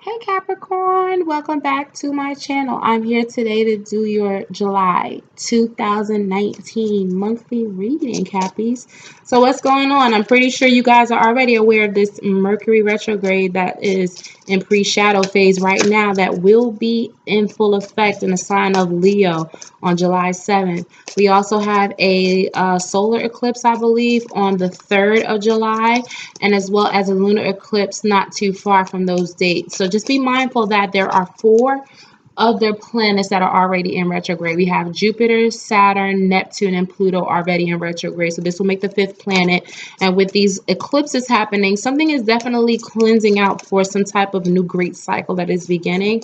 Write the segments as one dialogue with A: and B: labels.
A: Hey Capricorn, welcome back to my channel. I'm here today to do your July 2019 monthly reading, Cappies. So what's going on? I'm pretty sure you guys are already aware of this Mercury retrograde that is in pre-shadow phase right now that will be in full effect in the sign of Leo on July 7th. We also have a solar eclipse, I believe, on the 3rd of July, and as well as a lunar eclipse not too far from those dates. So just be mindful that there are 4 other planets that are already in retrograde. We have Jupiter, Saturn, Neptune, and Pluto already in retrograde. So this will make the 5th planet. And with these eclipses happening, something is definitely cleansing out for some type of new great cycle that is beginning.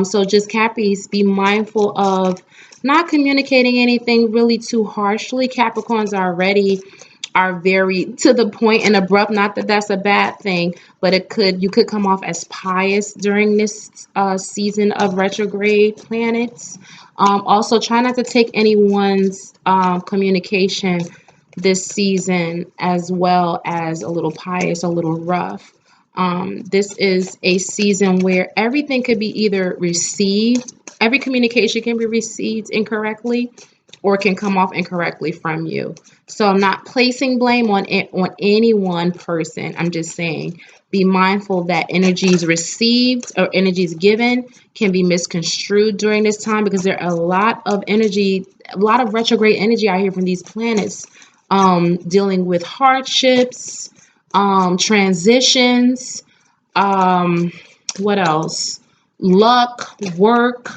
A: So just Cappies, be mindful of not communicating anything really too harshly. Capricorns are very to the point and abrupt. Not that that's a bad thing, but you could come off as pious during this season of retrograde planets. Also, try not to take anyone's communication this season as well as a little pious, a little rough. This is a season where everything could be either received, every communication can be received incorrectly, or can come off incorrectly from you. So I'm not placing blame on any one person. I'm just saying be mindful that energies received or energies given can be misconstrued during this time, because there are a lot of energy, a lot of retrograde energy out here from these planets, dealing with hardships, transitions, what else? Luck, work,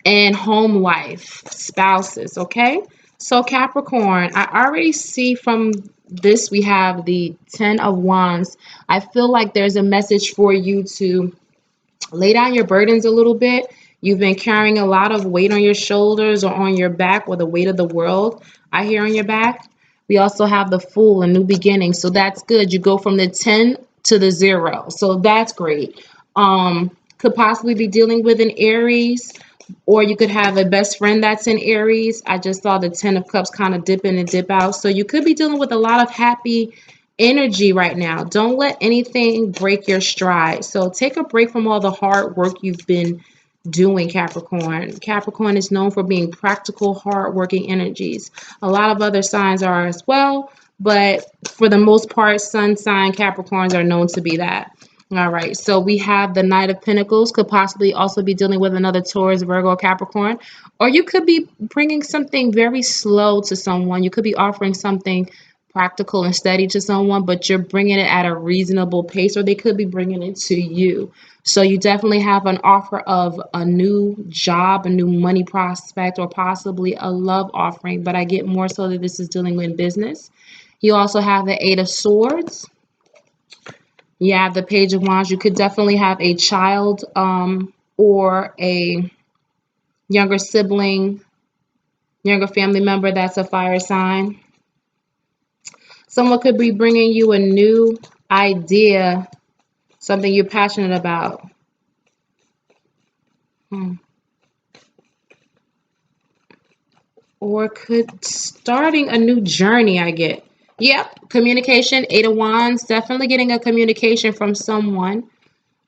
A: and home life, spouses. Okay, so Capricorn, I already see from this we have the 10 of Wands. I feel like there's a message for you to lay down your burdens a little bit. You've been carrying a lot of weight on your shoulders or on your back, or the weight of the world I hear on your back. We also have the Fool, a new beginning, so that's good. You go from the 10 to the 0, so that's great. Could possibly be dealing with an Aries, or you could have a best friend that's in Aries. I just saw the 10 of Cups kind of dip in and dip out. So you could be dealing with a lot of happy energy right now. Don't let anything break your stride. So take a break from all the hard work you've been doing, Capricorn. Capricorn is known for being practical, hard-working energies. A lot of other signs are as well, but for the most part, sun sign Capricorns are known to be that. All right, so we have the Knight of Pentacles, could possibly also be dealing with another Taurus, Virgo, Capricorn, or you could be bringing something very slow to someone. You could be offering something practical and steady to someone, but you're bringing it at a reasonable pace, or they could be bringing it to you. So you definitely have an offer of a new job, a new money prospect, or possibly a love offering, but I get more so that this is dealing with business. You also have the Eight of Swords. You have the Page of Wands. You could definitely have a child, or a younger sibling, younger family member that's a fire sign. Someone could be bringing you a new idea, something you're passionate about. Or could starting a new journey, I get. Yep, communication, Eight of Wands, definitely getting a communication from someone.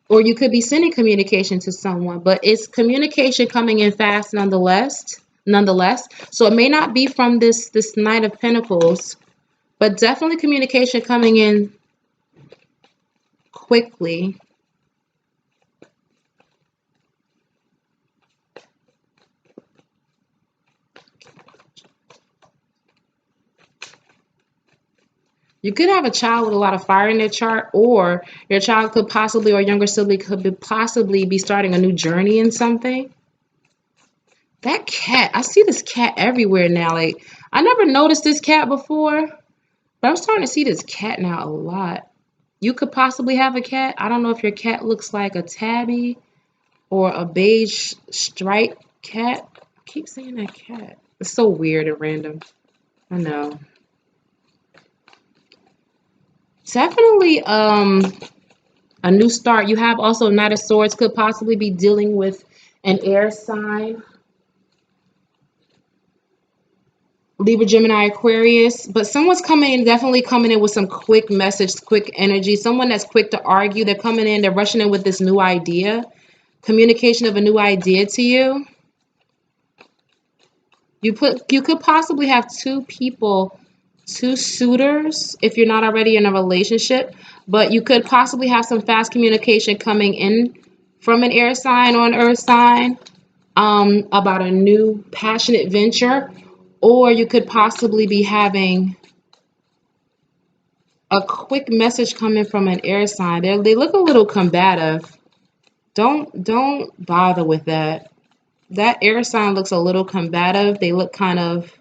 A: Or you could be sending communication to someone, but it's communication coming in fast nonetheless. So it may not be from this Knight of Pentacles, but definitely communication coming in quickly. You could have a child with a lot of fire in their chart, or your child could possibly, or younger sibling could possibly be starting a new journey in something. That cat, I see this cat everywhere now. Like, I never noticed this cat before, but I'm starting to see this cat now a lot. You could possibly have a cat. I don't know if your cat looks like a tabby or a beige striped cat. I keep saying that cat. It's so weird and random. I know. Definitely a new start. You have also Knight of Swords, could possibly be dealing with an air sign. Libra, Gemini, Aquarius, but someone's coming in, definitely coming in with some quick message, quick energy. Someone that's quick to argue. They're coming in, they're rushing in with this new idea, communication of a new idea to you. You could possibly have two people, two suitors, if you're not already in a relationship, but you could possibly have some fast communication coming in from an air sign or an earth sign, about a new passionate venture. Or you could possibly be having a quick message coming from an air sign. They look a little combative. Don't bother with that. That air sign looks a little combative. They look kind of,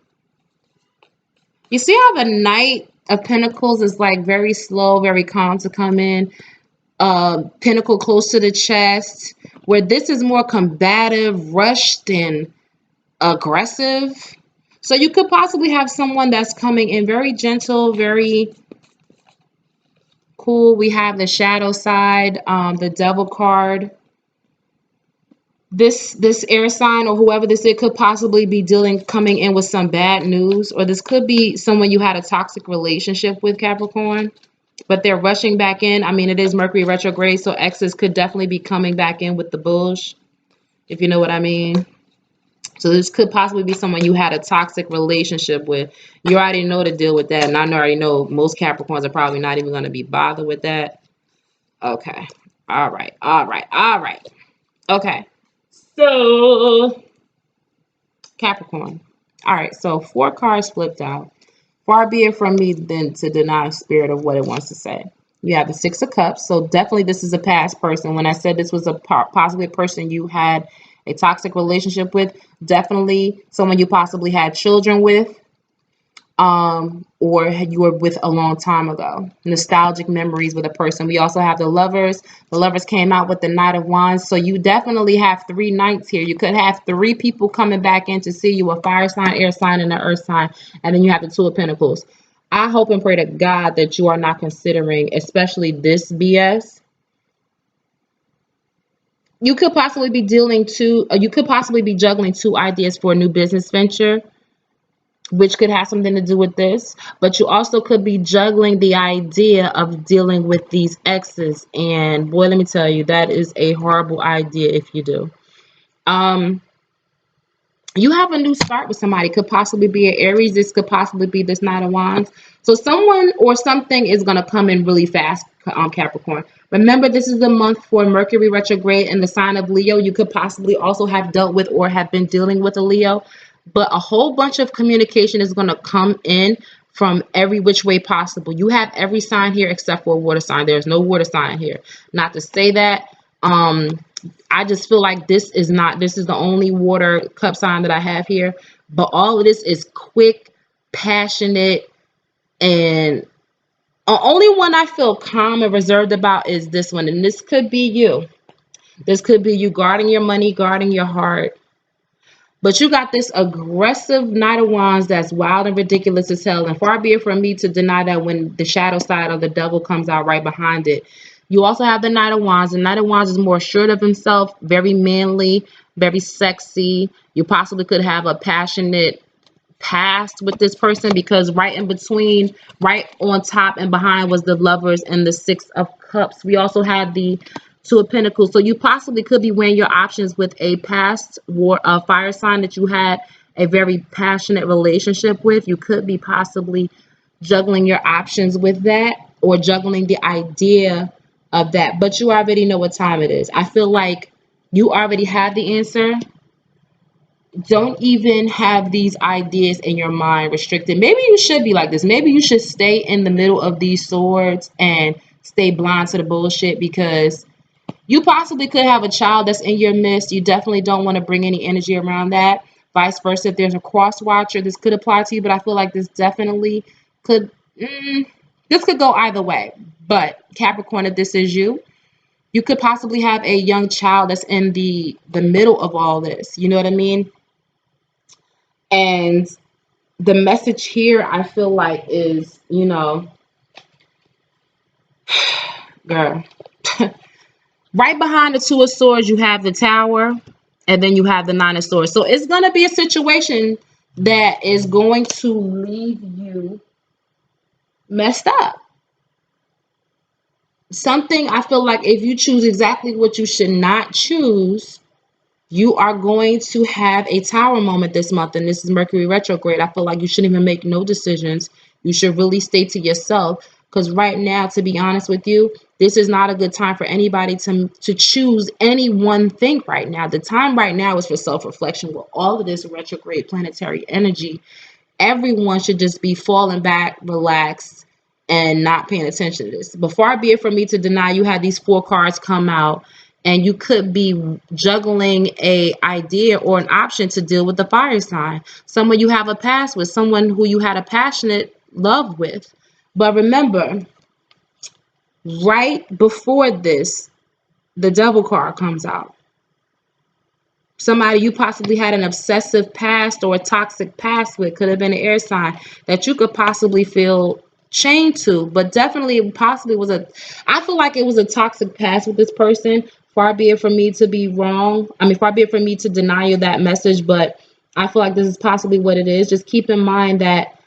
A: you see how the Knight of Pentacles is like very slow, very calm to come in. Pentacle close to the chest, where this is more combative, rushed, and aggressive. So you could possibly have someone that's coming in very gentle, very cool. We have the shadow side, the devil card. This air sign or whoever this is could possibly be coming in with some bad news, or this could be someone you had a toxic relationship with, Capricorn, but they're rushing back in. I mean, it is Mercury retrograde, so exes could definitely be coming back in with the bush, if you know what I mean. So this could possibly be someone you had a toxic relationship with. You already know to deal with that, and I already know most Capricorns are probably not even going to be bothered with that. Okay. All right. All right. All right. Okay. So, Capricorn. All right. So 4 cards flipped out. Far be it from me then to deny spirit of what it wants to say. You have the 6 of Cups. So definitely this is a past person. When I said this was a possibly a person you had a toxic relationship with, definitely someone you possibly had children with, or you were with a long time ago. Nostalgic memories with a person. We also have the Lovers. The Lovers came out with the Knight of Wands. So you definitely have 3 knights here. You could have 3 people coming back in to see you, a fire sign, air sign, and an earth sign. And then you have the 2 of Pentacles. I hope and pray to God that you are not considering, especially this BS. You could possibly be you could possibly be juggling 2 ideas for a new business venture, which could have something to do with this, but you also could be juggling the idea of dealing with these exes. And boy, let me tell you, that is a horrible idea if you do. You have a new start with somebody. It could possibly be an Aries. This could possibly be this Knight of Wands. So someone or something is going to come in really fast, Capricorn. Remember, this is the month for Mercury retrograde in the sign of Leo. You could possibly also have dealt with or have been dealing with a Leo. But a whole bunch of communication is going to come in from every which way possible. You have every sign here except for a water sign. There's no water sign here. Not to say that. I just feel like this is the only water cup sign that I have here. But all of this is quick, passionate, and the only one I feel calm and reserved about is this one. And this could be you. This could be you guarding your money, guarding your heart. But you got this aggressive Knight of Wands that's wild and ridiculous as hell. And far be it from me to deny that when the shadow side of the devil comes out right behind it. You also have the Knight of Wands. The Knight of Wands is more assured of himself, very manly, very sexy. You possibly could have a passionate past with this person, because right in between, right on top and behind was the Lovers and the 6 of Cups. We also had the 2 of Pentacles. So you possibly could be weighing your options with a past fire sign that you had a very passionate relationship with. You could be possibly juggling your options with that, or juggling the idea of that. But you already know what time it is. I feel like you already have the answer. Don't even have these ideas in your mind restricted. Maybe you should be like this. Maybe you should stay in the middle of these swords and stay blind to the bullshit, because you possibly could have a child that's in your midst. You definitely don't want to bring any energy around that. Vice versa, if there's a cross watcher, this could apply to you, but I feel like this definitely could, this could go either way. But Capricorn, if this is you, you could possibly have a young child that's in the middle of all this. You know what I mean? And the message here, I feel like, is, girl, right behind the 2 of Swords, you have the Tower, and then you have the 9 of Swords. So it's going to be a situation that is going to leave you messed up. Something I feel like if you choose exactly what you should not choose, you are going to have a tower moment this month, and this is Mercury retrograde. I feel like you shouldn't even make no decisions. You should really stay to yourself, because right now, to be honest with you, this is not a good time for anybody to choose any one thing right now. The time right now is for self-reflection with all of this retrograde planetary energy. Everyone should just be falling back, relaxed, and not paying attention to this. But far be it from me to deny you had these 4 cards come out, and you could be juggling a idea or an option to deal with the fire sign. Someone you have a past with, someone who you had a passionate love with. But remember, right before this, the devil card comes out. Somebody you possibly had an obsessive past or a toxic past with, could have been an air sign that you could possibly feel chained to, but definitely possibly was a, I feel like it was a toxic past with this person. Far be it from me to be wrong. I mean, far be it from me to deny you that message, but I feel like this is possibly what it is. Just keep in mind that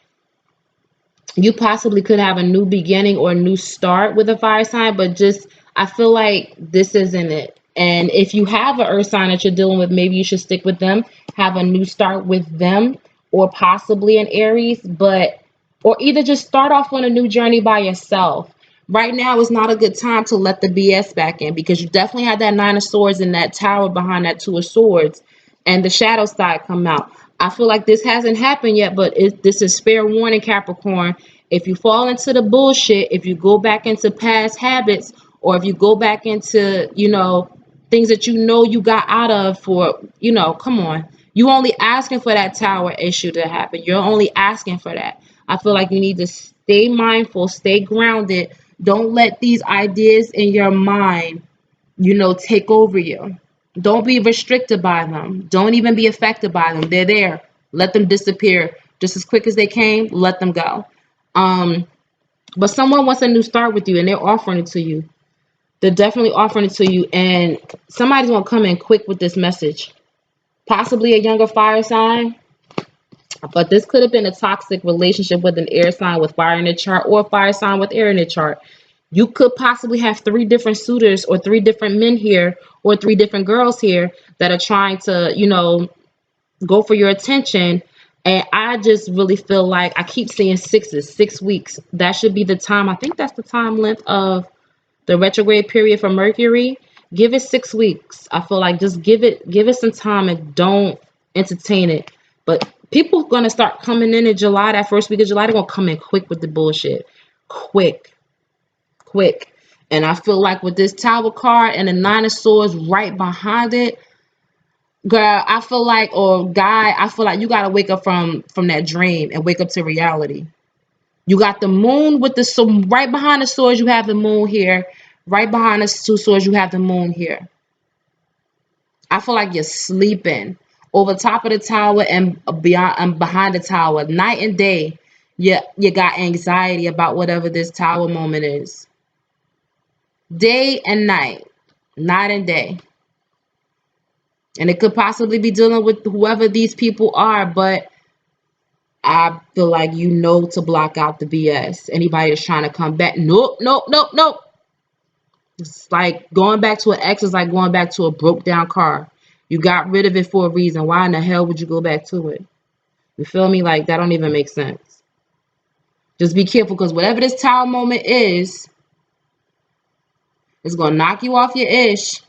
A: you possibly could have a new beginning or a new start with a fire sign, but just I feel like this isn't it. And if you have an earth sign that you're dealing with, maybe you should stick with them, have a new start with them, or possibly an Aries, but or either just start off on a new journey by yourself. Right now is not a good time to let the BS back in, because you definitely had that 9 of Swords and that tower behind that 2 of Swords, and the shadow side come out. I feel like this hasn't happened yet, but this is fair warning, Capricorn. If you fall into the bullshit, if you go back into past habits, or if you go back into, things that you got out of for, come on. You only asking for that tower issue to happen. You're only asking for that. I feel like you need to stay mindful, stay grounded. Don't let these ideas in your mind, take over you. Don't be restricted by them. Don't even be affected by them. They're there. Let them disappear just as quick as they came. Let them go. But someone wants a new start with you, and they're offering it to you. They're definitely offering it to you, and somebody's gonna come in quick with this message. Possibly a younger fire sign, but this could have been a toxic relationship with an air sign with fire in the chart, or a fire sign with air in the chart. You could possibly have 3 different suitors, or 3 different men here, or 3 different girls here that are trying to, go for your attention. And I just really feel like I keep seeing 6s, 6 weeks. That should be the time. I think that's the time length of the retrograde period for Mercury. Give it 6 weeks. I feel like just give it some time and don't entertain it. But people are gonna start coming in July, that first week of July. They're gonna come in quick with the bullshit. Quick. And I feel like with this Tower card and the 9 of Swords right behind it, girl, I feel like, or guy, I feel like you gotta wake up from that dream and wake up to reality. You got the moon with the, so right behind the swords, you have the moon here. Right behind the 2 swords, you have the moon here. I feel like you're sleeping over top of the tower and beyond and behind the tower, night and day. You got anxiety about whatever this tower moment is. Day and night, night and day. And it could possibly be dealing with whoever these people are, but I feel like to block out the BS. Anybody that's trying to come back, nope. It's like going back to an ex is like going back to a broke down car. You got rid of it for a reason. Why in the hell would you go back to it? You feel me? Like, that don't even make sense. Just be careful, because whatever this tower moment is, it's going to knock you off your ish.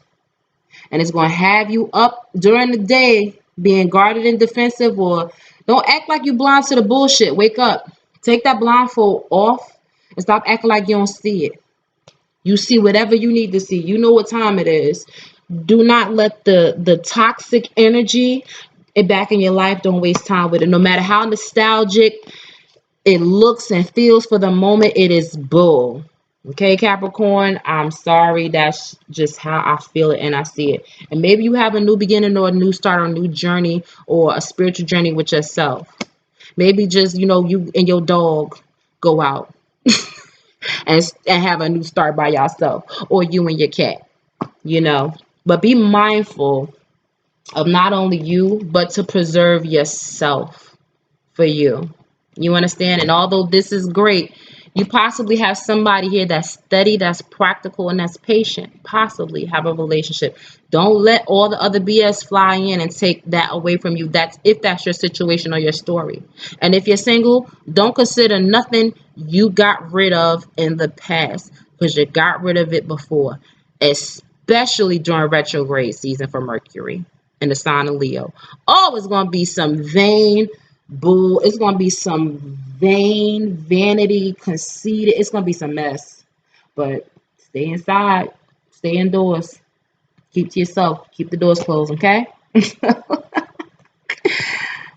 A: And it's going to have you up during the day being guarded and defensive, or don't act like you blind to the bullshit. Wake up. Take that blindfold off and stop acting like you don't see it. You see whatever you need to see. You know what time it is. Do not let the toxic energy back in your life. Don't waste time with it. No matter how nostalgic it looks and feels for the moment, it is bull. Okay, Capricorn, I'm sorry. That's just how I feel it and I see it. And maybe you have a new beginning or a new start or a new journey or a spiritual journey with yourself. Maybe just, you and your dog go out and have a new start by yourself, or you and your cat. But be mindful of not only you, but to preserve yourself. for you. You understand? And although this is great, you possibly have somebody here that's steady, that's practical, and that's patient. Possibly have a relationship. Don't let all the other BS fly in and take that away from you. That's if that's your situation or your story. And if you're single, don't consider nothing you got rid of in the past because you got rid of it before, especially during retrograde season for Mercury in the sign of Leo. Oh, it's gonna be some vain bull. It's gonna be some vain, vanity, conceited. It's gonna be some mess. But stay inside, stay indoors, keep to yourself, keep the doors closed, okay?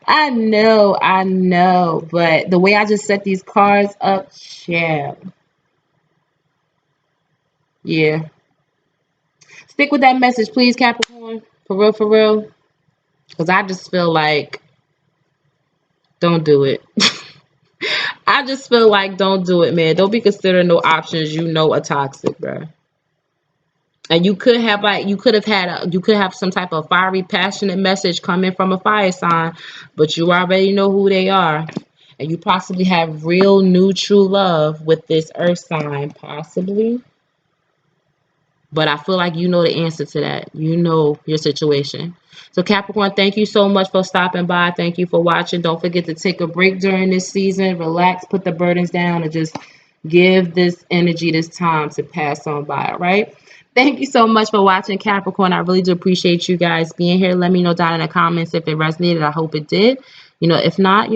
A: I know, but the way I just set these cards up, yeah, yeah. Stick with that message, please, Capricorn. For real. Because I just feel like, don't do it. I just feel like don't do it, man. Don't be considering no options you know are toxic, bro. And you could have you could have some type of fiery, passionate message coming from a fire sign, but you already know who they are. And you possibly have real new true love with this earth sign, possibly. But I feel like you know the answer to that. You know your situation. So Capricorn, thank you so much for stopping by. Thank you for watching. Don't forget to take a break during this season. Relax, put the burdens down, and just give this energy this time to pass on by, all right? Thank you so much for watching, Capricorn. I really do appreciate you guys being here. Let me know down in the comments if it resonated. I hope it did. If not,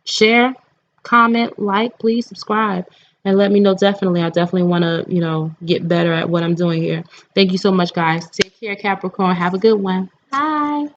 A: share, comment, like, please subscribe, and let me know. Definitely, I definitely want to, get better at what I'm doing here. Thank you so much, guys. Take care, Capricorn. Have a good one. Bye.